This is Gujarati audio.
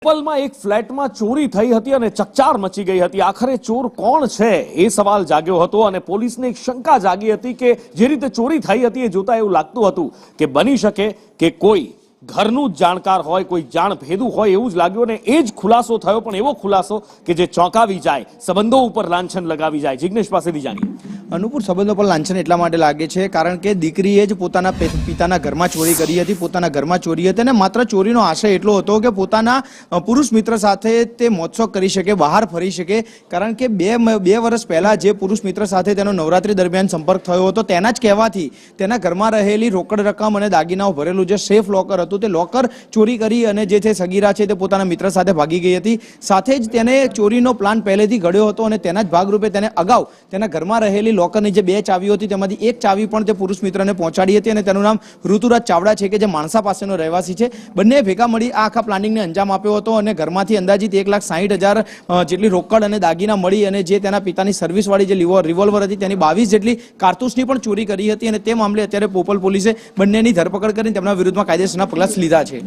બોપલમાં એક ફ્લેટમાં ચોરી થઈ હતી અને ચકચાર મચી ગઈ હતી। આખરે ચોર કોણ છે એ સવાલ જાગ્યો હતો અને પોલીસને એક શંકા જાગી હતી કે જે રીતે ચોરી થઈ હતી એ જોતા એવું લાગતું હતું કે બની શકે કે કોઈ ઘરનું જ જાણકાર હોય, કોઈ જાણ ભેદું હોય એવું જ લાગ્યું અને એ જ ખુલાસો થયો, પણ એવો ખુલાસો કે જે ચોંકાવી જાય, સંબંધો ઉપર લાંછન લગાવી જાય। જિગ્નેશ પાસેથી જાણીએ। અનુપુર, સંબંધો પર લાંછન એટલા માટે લાગે છે કારણ કે દીકરીએ જ પોતાના પિતાના ઘરમાં ચોરી કરી હતી, પોતાના ઘરમાં ચોરી હતી અને માત્ર ચોરીનો આશય એટલો હતો કે પોતાના પુરુષ મિત્ર સાથે તે મોજશોખ કરી શકે, બહાર ફરી શકે। કારણ કે બે વર્ષ પહેલા જે પુરુષ મિત્ર સાથે તેનો નવરાત્રી દરમિયાન સંપર્ક થયો હતો તેના જ કહેવાથી તેના ઘરમાં રહેલી રોકડ રકમ અને દાગીનાઓ ભરેલું જે સેફ લોકર હતું તે લોકર ચોરી કરી અને જે છે સગીરા છે તે પોતાના મિત્ર સાથે ભાગી ગઈ હતી। સાથે જ તેને ચોરીનો પ્લાન પહેલેથી ઘડ્યો હતો અને તેના જ ભાગરૂપે તેને અગાઉ તેના ઘરમાં રહેલી લોકરની જે બે ચાવીઓ હતી તેમાંથી એક ચાવી પણ તે પુરુષ મિત્રને પહોંચાડી હતી અને તેનું નામ ઋતુરાજ ચાવડા છે કે જે માણસા પાસેનો રહેવાસી છે। બંને ભેગા મળી આ આખા પ્લાનિંગને અંજામ આપ્યો હતો અને ઘરમાંથી અંદાજિત 1,60,000 જેટલી રોકડ અને દાગીના મળી અને જે તેના પિતાની સર્વિસવાળી જે રિવોલ્વર હતી તેની 22 જેટલી કારતૂસની પણ ચોરી કરી હતી અને તે મામલે અત્યારે બોપલ પોલીસે બંનેની ધરપકડ કરીને તેમના વિરુદ્ધમાં કાયદેસરના પગલાં લીધા છે।